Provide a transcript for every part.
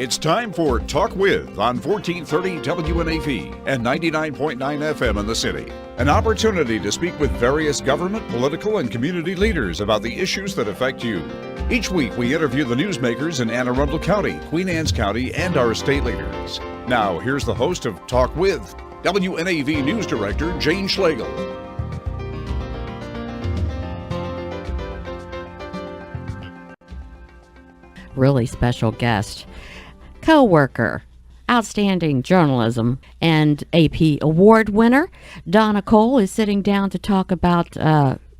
It's time for Talk With on 1430 WNAV and 99.9 FM in the city. An opportunity to speak with various government, political, and community leaders about the issues that affect you. Each week, we interview the newsmakers in Anne Arundel County, Queen Anne's County, and our state leaders. Now, here's the host of Talk With, WNAV News Director Jane Schlegel. Really special guest, co-worker, outstanding journalism, and AP award winner. Donna Cole is sitting down to talk about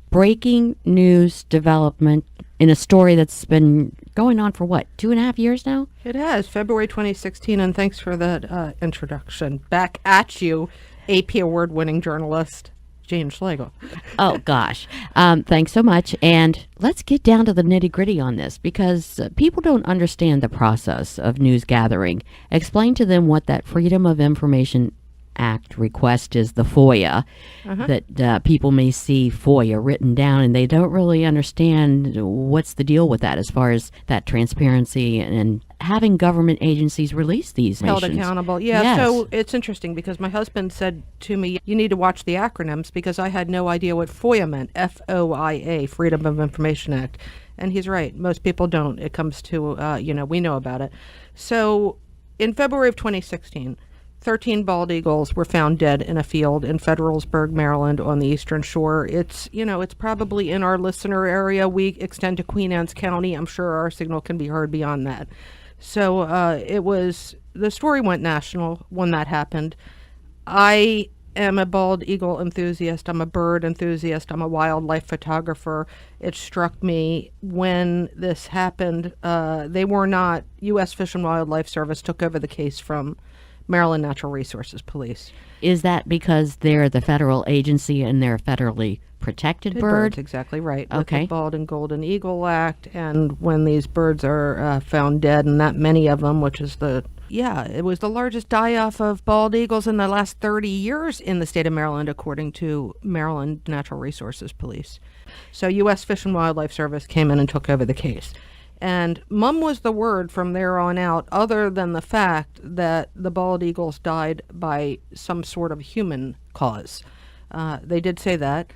breaking news development in a story that's been going on for what, 2.5 years now? It has, February 2016, and thanks for that introduction. Back at you, AP award-winning journalist, Jane Schlegel. Oh, gosh. Thanks so much. And let's get down to the nitty-gritty on this, because people don't understand the process of news gathering. Explain to them what that Freedom of Information Act request is, the FOIA, that people may see FOIA written down, and they don't really understand what's the deal with that as far as that transparency and having government agencies release these held nations. Accountable. Yeah, Yes. So it's interesting because my husband said to me, you need to watch the acronyms, because I had no idea what FOIA meant, FOIA, Freedom of Information Act. And he's right. Most people don't. It comes to, we know about it. So in February of 2016, 13 bald eagles were found dead in a field in Federalsburg, Maryland, on the Eastern Shore. It's probably in our listener area. We extend to Queen Anne's County. I'm sure our signal can be heard beyond that. So the story went national when that happened. I am a bald eagle enthusiast. I'm a bird enthusiast. I'm a wildlife photographer. It struck me when this happened. They were not, U.S. Fish and Wildlife Service took over the case from Maryland Natural Resources Police. Is that because they're the federal agency and they're a federally protected bird? Birds, exactly right. Okay. With the Bald and Golden Eagle Act, and when these birds are found dead, and not many of them, which is it was the largest die-off of bald eagles in the last 30 years in the state of Maryland, according to Maryland Natural Resources Police. So U.S. Fish and Wildlife Service came in and took over the case. And mum was the word from there on out, other than the fact that the bald eagles died by some sort of human cause. They did say that,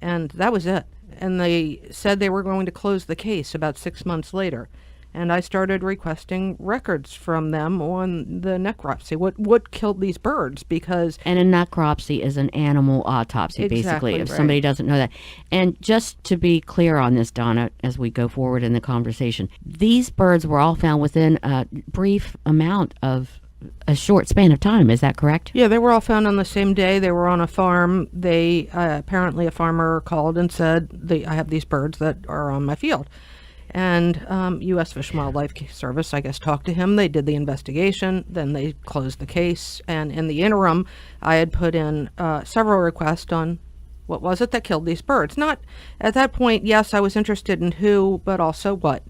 and that was it. And they said they were going to close the case about 6 months later. And I started requesting records from them on the necropsy. What killed these birds? Because and a necropsy is an animal autopsy, Exactly basically, if right. somebody doesn't know that. And just to be clear on this, Donna, as we go forward in the conversation, these birds were all found within a brief amount of a short span of time. Is that correct? Yeah, they were all found on the same day. They were on a farm. They apparently a farmer called and said, I have these birds that are on my field. And U.S. Fish and Wildlife Service, I guess, talked to him. They did the investigation. Then they closed the case. And in the interim, I had put in several requests on what was it that killed these birds. Not at that point, yes, I was interested in who, but also what.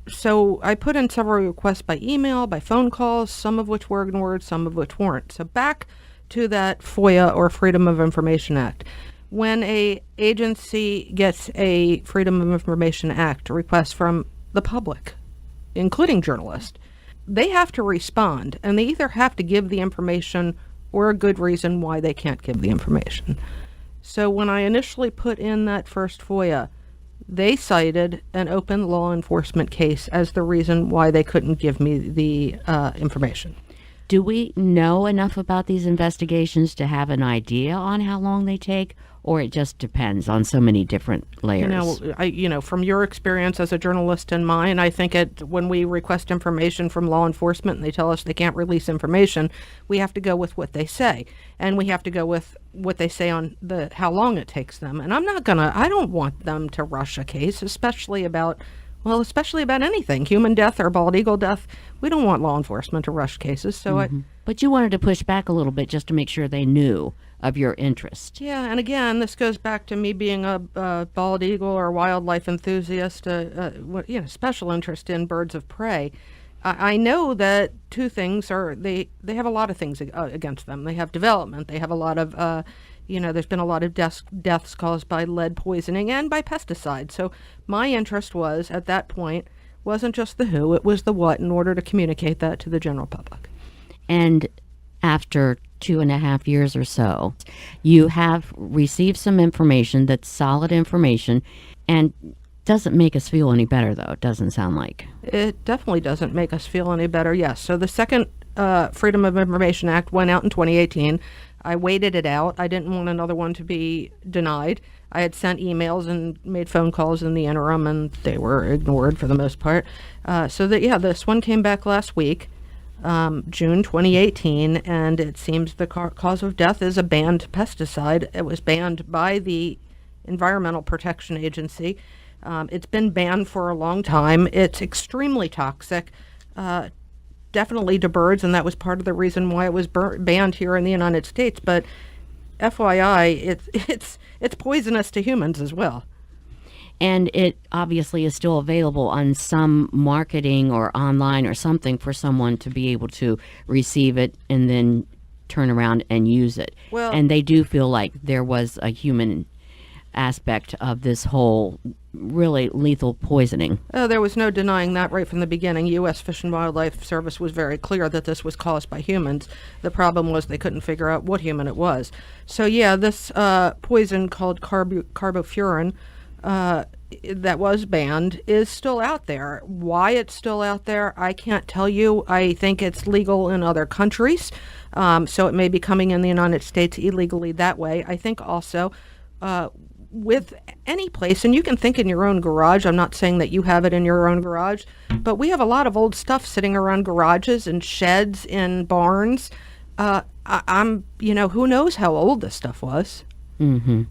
So I put in several requests by email, by phone calls, some of which were ignored, some of which weren't. So back to that FOIA, or Freedom of Information Act. When a agency gets a Freedom of Information Act request from the public, including journalists, they have to respond, and they either have to give the information or a good reason why they can't give the information. So when I initially put in that first FOIA, they cited an open law enforcement case as the reason why they couldn't give me the information. Do we know enough about these investigations to have an idea on how long they take, or it just depends on so many different layers? From your experience as a journalist and mine, I think when we request information from law enforcement and they tell us they can't release information, we have to go with what they say, and we have to go with what they say on how long it takes them. And I don't want them to rush a case, especially about anything, human death or bald eagle death. We don't want law enforcement to rush cases. So But you wanted to push back a little bit just to make sure they knew of your interest. Yeah, and again, this goes back to me being a bald eagle or wildlife enthusiast, special interest in birds of prey. I know that two things are, they have a lot of things against them. They have development. They have a lot of, there's been a lot of deaths caused by lead poisoning and by pesticides. So my interest was, at that point, Wasn't just the who, it was the what, in order to communicate that to the general public. And after 2.5 years or so, you have received some information that's solid information, and doesn't make us feel any better, though. It doesn't sound like. It definitely doesn't make us feel any better, yes. So the second Freedom of Information Act went out in 2018. I waited it out. I didn't want another one to be denied. I had sent emails and made phone calls in the interim, and they were ignored for the most part. This one came back last week, June 2018, and it seems the cause of death is a banned pesticide. It was banned by the Environmental Protection Agency. It's been banned for a long time. It's extremely toxic, definitely to birds, and that was part of the reason why it was banned here in the United States. But FYI, it's poisonous to humans as well. And it obviously is still available on some marketing or online or something for someone to be able to receive it and then turn around and use it. Well, and they do feel like there was a human aspect of this whole really lethal poisoning. Oh, there was no denying that right from the beginning. U.S. Fish and Wildlife Service was very clear that this was caused by humans. The problem was they couldn't figure out what human it was. So yeah, this poison called carbofuran that was banned is still out there. Why it's still out there, I can't tell you. I think it's legal in other countries, so it may be coming in the United States illegally that way. I think also with any place, and you can think in your own garage, I'm not saying that you have it in your own garage, but we have a lot of old stuff sitting around garages and sheds in barns. Who knows how old this stuff was. Mm-hmm.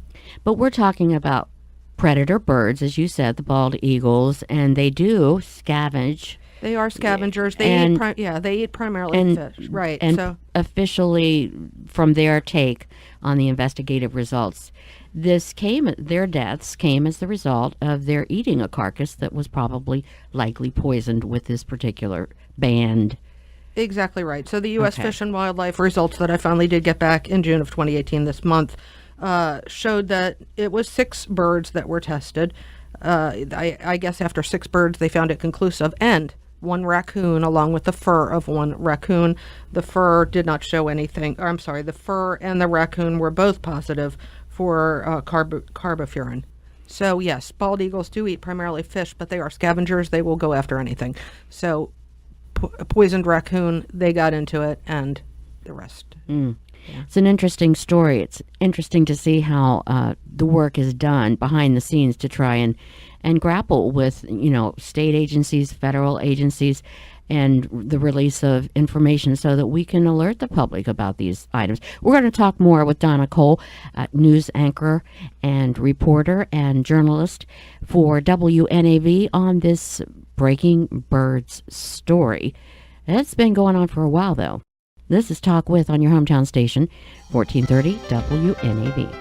But we're talking about predator birds, as you said, the bald eagles, and they do scavenge. They are scavengers. They eat primarily fish, right? And officially, from their take on the investigative results, their deaths came as the result of their eating a carcass that was probably likely poisoned with this particular banned. Exactly right. So the U.S. Fish and Wildlife results that I finally did get back in June of 2018, this month, showed that it was 6 birds that were tested. I guess after 6 birds, they found it conclusive, and 1 raccoon along with the fur of 1 raccoon. The fur did not show anything. The fur and the raccoon were both positive for carbofuran. So yes, bald eagles do eat primarily fish, but they are scavengers. They will go after anything. So poisoned raccoon, they got into it, and the rest. Yeah. It's an interesting story. It's interesting to see how the work is done behind the scenes to try and grapple with, state agencies, federal agencies, and the release of information so that we can alert the public about these items. We're going to talk more with Donna Cole, news anchor and reporter and journalist for WNAV on this Breaking Birds story. It's been going on for a while, though. This is Talk With on your hometown station, 1430 WNAV.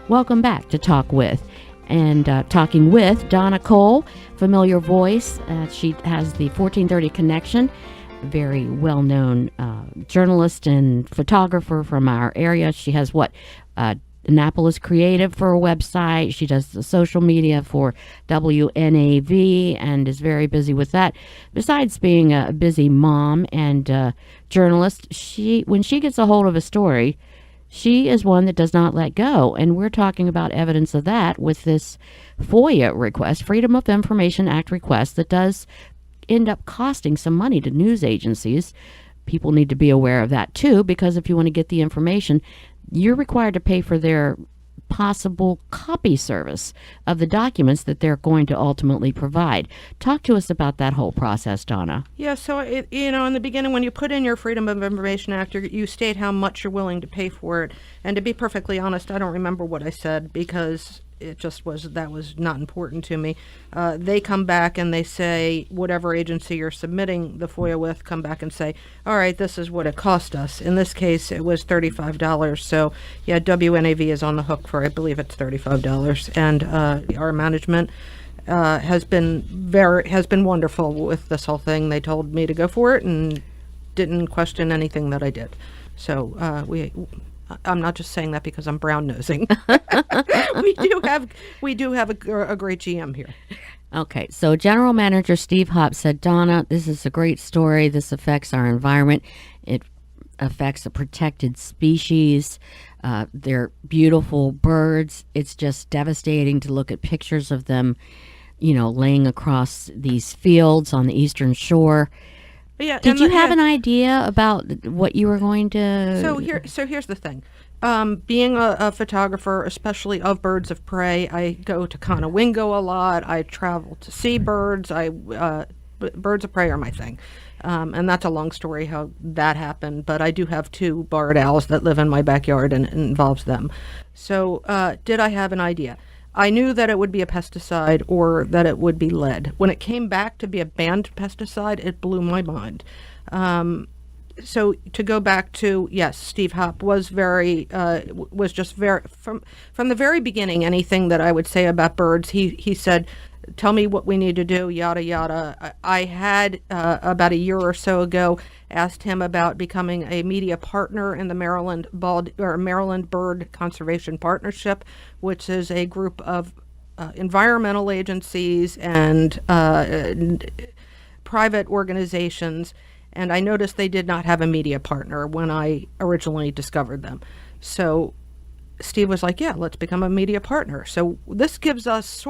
Welcome back to Talk With. And talking with Donna Cole, familiar voice. She has the 1430 connection, very well-known journalist and photographer from our area. She has Annapolis Creative for a website. She does the social media for WNAV and is very busy with that. Besides being a busy mom and journalist, when she gets a hold of a story, she is one that does not let go, and we're talking about evidence of that with this FOIA request, Freedom of Information Act request, that does end up costing some money to news agencies. People need to be aware of that, too, because if you want to get the information, you're required to pay for their possible copy service of the documents that they're going to ultimately provide. Talk to us about that whole process, Donna. Yeah, so, in the beginning, when you put in your Freedom of Information Act, you state how much you're willing to pay for it. And to be perfectly honest, I don't remember what I said because that was not important to me. They come back and they say, whatever agency you're submitting the FOIA with, come back and say, all right, this is what it cost us. In this case, it was $35. So yeah, WNAV is on the hook for, I believe it's $35. And our management has been wonderful with this whole thing. They told me to go for it and didn't question anything that I did. So I'm not just saying that because I'm brown nosing. we do have a great GM here. Okay, so General Manager Steve Hopp said, Donna, this is a great story. This affects our environment. It affects a protected species. They're beautiful birds. It's just devastating to look at pictures of them, laying across these fields on the eastern shore. Yeah, Did you have an idea about what you were going to... So here's the thing. Being a photographer, especially of birds of prey, I go to Conowingo a lot. I travel to see birds. Birds of prey are my thing. And that's a long story how that happened. But I do have 2 barred owls that live in my backyard, and it involves them. So did I have an idea? I knew that it would be a pesticide or that it would be lead. When it came back to be a banned pesticide, it blew my mind. So to go back to, yes, Steve Hopp was just very, from the very beginning, anything that I would say about birds, he said, tell me what we need to do, yada, yada. I had, about a year or so ago, asked him about becoming a media partner in the Maryland Bird Conservation Partnership, which is a group of environmental agencies and private organizations. And I noticed they did not have a media partner when I originally discovered them. So Steve was like, yeah, let's become a media partner. So this gives us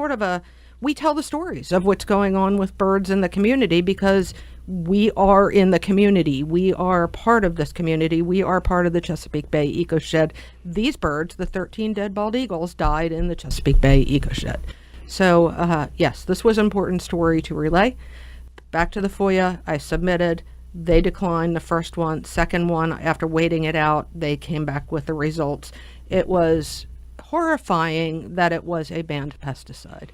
we tell the stories of what's going on with birds in the community because we are in the community. We are part of this community. We are part of the Chesapeake Bay Ecoshed. These birds, the 13 dead bald eagles, died in the Chesapeake Bay Ecoshed. So yes, this was an important story to relay. Back to the FOIA, I submitted. They declined the first one. Second one, after waiting it out, they came back with the results. It was horrifying that it was a banned pesticide.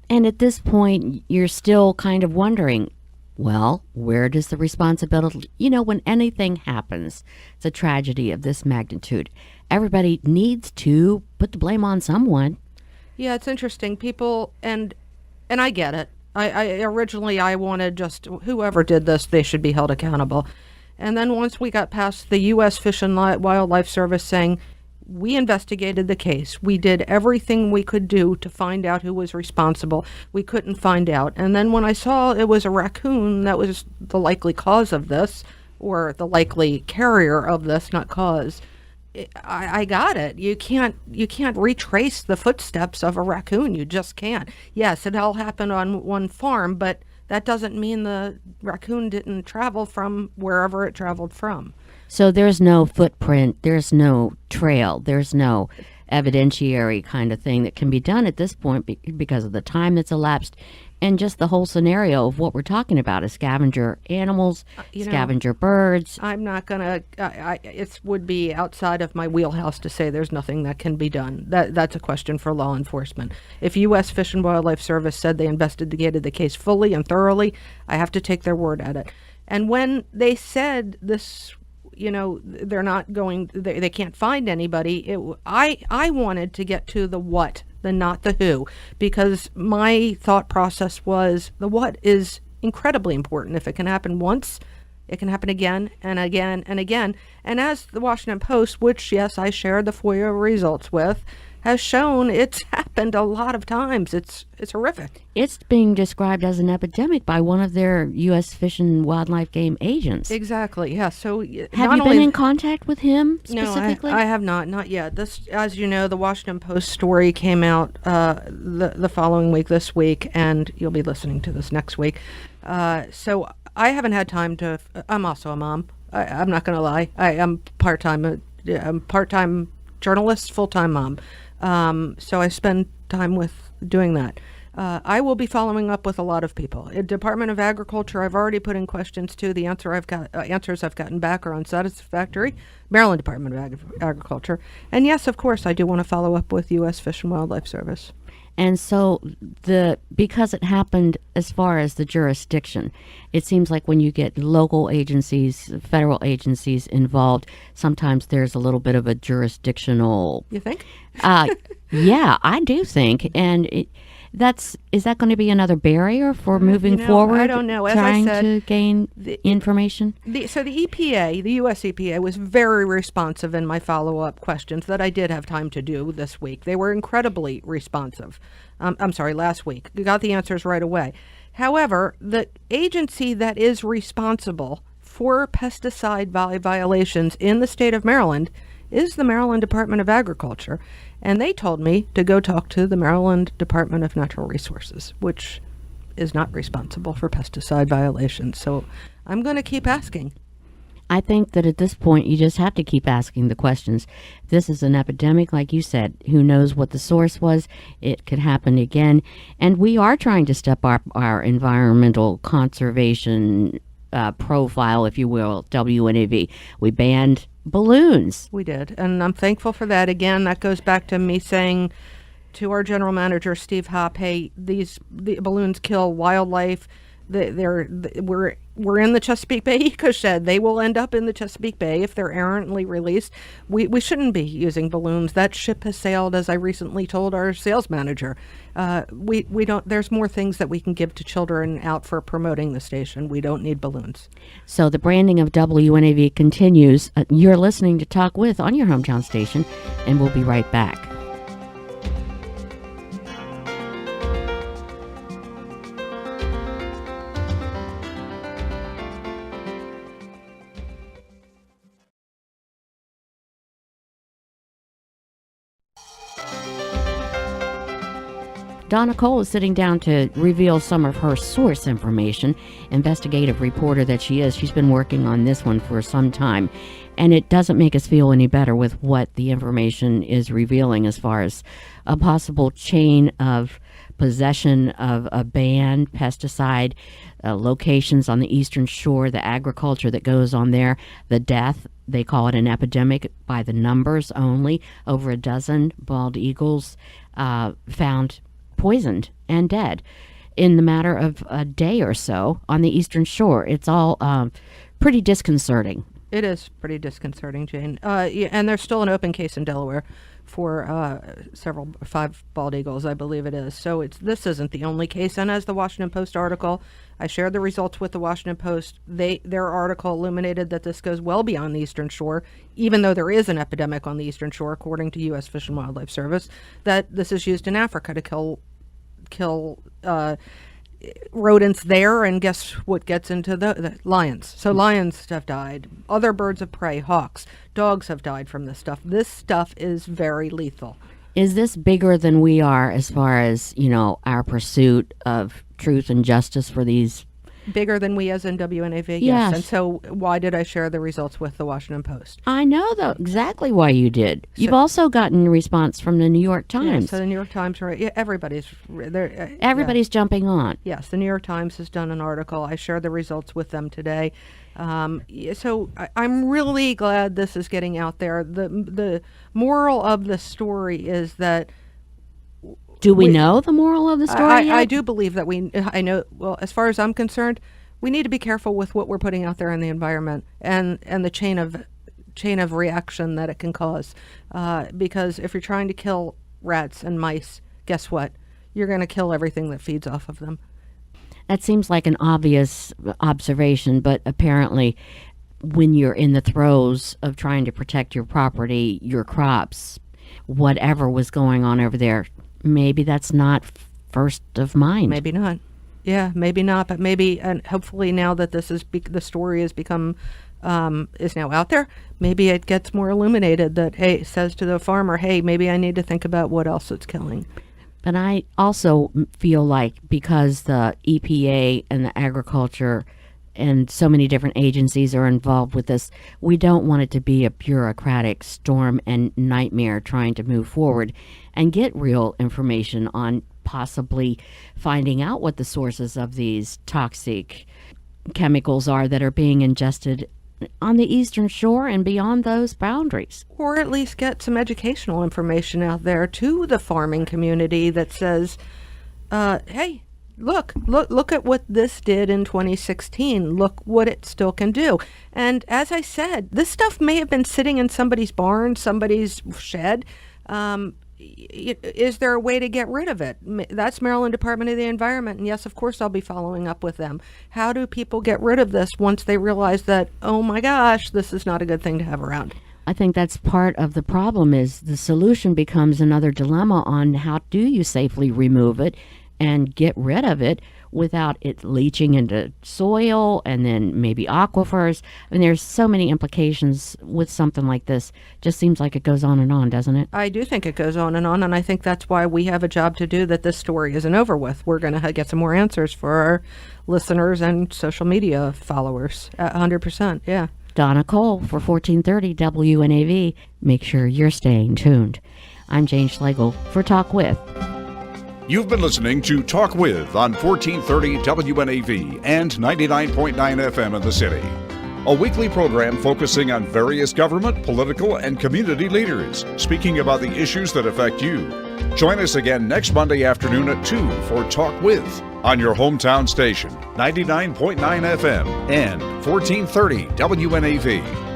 And at this point, you're still kind of wondering, well, where does the responsibility... when anything happens, it's a tragedy of this magnitude, everybody needs to put the blame on someone. Yeah, it's interesting. People, and I get it. I originally wanted just whoever did this, they should be held accountable. And then once we got past the U.S. Fish and Wildlife Service saying, we investigated the case. We did everything we could do to find out who was responsible. We couldn't find out. And then when I saw it was a raccoon that was the likely cause of this, or the likely carrier of this, not cause, I got it. You can't retrace the footsteps of a raccoon. You just can't. Yes, it all happened on one farm, but that doesn't mean the raccoon didn't travel from wherever it traveled from. So there's no footprint, there's no trail, there's no evidentiary kind of thing that can be done at this point because of the time that's elapsed and just the whole scenario of what we're talking about is scavenger animals, scavenger birds. I'm not going to, it would be outside of my wheelhouse to say there's nothing that can be done. That's a question for law enforcement. If U.S. Fish and Wildlife Service said they investigated the case fully and thoroughly, I have to take their word at it. And when they said this, they're not going, they can't find anybody, I wanted to get to the what, the not the who, because my thought process was the what is incredibly important. If it can happen once, it can happen again and again and again. And as the Washington Post, which, yes, I shared the FOIA results with, has shown, it's happened a lot of times. It's horrific. It's being described as an epidemic by one of their U.S. Fish and Wildlife Game agents. Exactly, yeah. So have you been in contact with him specifically? No, I have not yet. This, as you know, the Washington Post story came out the following week, this week, and you'll be listening to this next week. So I haven't had time to. I'm also a mom. I'm not going to lie. I'm part-time. I'm part-time journalist, full-time mom. So I spend time with doing that. I will be following up with a lot of people. Department of Agriculture, I've already put in questions to. The answers I've gotten back are unsatisfactory. Maryland Department of Agriculture. And yes, of course, I do want to follow up with U.S. Fish and Wildlife Service. And so because it happened as far as the jurisdiction, it seems like when you get local agencies, federal agencies involved, sometimes there's a little bit of a jurisdictional... You think? Yeah, I do think. And Is that going to be another barrier for moving forward? I don't know. As trying I said, to gain information. So the EPA, the U.S. EPA, was very responsive in my follow-up questions that I did have time to do this week. They were incredibly responsive. I'm sorry, last week. We got the answers right away. However, the agency that is responsible for pesticide violations in the state of Maryland is the Maryland Department of Agriculture. And they told me to go talk to the Maryland Department of Natural Resources, which is not responsible for pesticide violations. So I'm going to keep asking. I think that at this point, you just have to keep asking the questions. This is an epidemic, like you said. Who knows what the source was? It could happen again. And we are trying to step up our environmental conservation profile, if you will, WNAV. We banned balloons. We did. And I'm thankful for that. Again, that goes back to me saying to our general manager, Steve Hopp, hey, the balloons kill wildlife. We're in the Chesapeake Bay ecoshed. They will end up in the Chesapeake Bay if they're errantly released. We shouldn't be using balloons. That ship has sailed, as I recently told our sales manager. We don't. There's more things that we can give to children out for promoting the station. We don't need balloons. So the branding of WNAV continues. You're listening to Talk With on your hometown station, and we'll be right back. Donna Cole is sitting down to reveal some of her source information. Investigative reporter that she is, she's been working on this one for some time. And it doesn't make us feel any better with what the information is revealing as far as a possible chain of possession of a banned pesticide, locations on the Eastern Shore, the agriculture that goes on there, the death. They call it an epidemic by the numbers only. Over a dozen bald eagles found poisoned and dead in the matter of a day or so on the Eastern Shore. It's all pretty disconcerting. It is pretty disconcerting, Jane. Yeah, and there's still an open case in Delaware for 5 bald eagles, I believe it is. So this isn't the only case. And as the Washington Post article, I shared the results with the Washington Post. Their article illuminated that this goes well beyond the Eastern Shore, even though there is an epidemic on the Eastern Shore, according to U.S. Fish and Wildlife Service, that this is used in Africa to kill rodents there, and guess what gets into the lions. So lions have died. Other birds of prey, hawks, dogs have died from this stuff. This stuff is very lethal. Is this bigger than we are as far as, our pursuit of truth and justice for these? Bigger than we as in WNAV, Yes. And so why did I share the results with the Washington Post? I know exactly why you did. You've also gotten a response from the New York Times. Yeah, so the New York Times, everybody's there. Everybody's jumping on. Yes, the New York Times has done an article. I shared the results with them today. So I'm really glad this is getting out there. The moral of the story is that Do we know the moral of the story yet? I do believe that I know, well, as far as I'm concerned, we need to be careful with what we're putting out there in the environment and the chain of reaction that it can cause. Because if you're trying to kill rats and mice, guess what? You're going to kill everything that feeds off of them. That seems like an obvious observation, but apparently when you're in the throes of trying to protect your property, your crops, whatever was going on over there, maybe that's not first of mind. Maybe not. Yeah, maybe not. But maybe, and hopefully now that this is the story has become is now out there, maybe it gets more illuminated. That hey, says to the farmer, hey, maybe I need to think about what else it's killing. But I also feel like because the EPA and the agriculture and so many different agencies are involved with this, we don't want it to be a bureaucratic storm and nightmare trying to move forward and get real information on possibly finding out what the sources of these toxic chemicals are that are being ingested on the Eastern Shore and beyond those boundaries. Or at least get some educational information out there to the farming community that says, hey, Look at what this did in 2016. Look what it still can do. And as I said, this stuff may have been sitting in somebody's barn, somebody's shed. is there a way to get rid of it? That's Maryland Department of the Environment, and yes, of course, I'll be following up with them. How do people get rid of this once they realize that, oh my gosh, this is not a good thing to have around? I think that's part of the problem. Is the solution becomes another dilemma on how do you safely remove it and get rid of it without it leaching into soil and then maybe aquifers. I mean, there's so many implications with something like this. Just seems like it goes on and on, doesn't it? I do think it goes on, and I think that's why we have a job to do, that this story isn't over with. We're going to get some more answers for our listeners and social media followers. 100%, yeah. Donna Cole for 1430 WNAV. Make sure you're staying tuned. I'm Jane Schlegel for Talk With. You've been listening to Talk With on 1430 WNAV and 99.9 FM in the city. A weekly program focusing on various government, political, and community leaders, speaking about the issues that affect you. Join us again next Monday afternoon at 2 for Talk With on your hometown station, 99.9 FM and 1430 WNAV.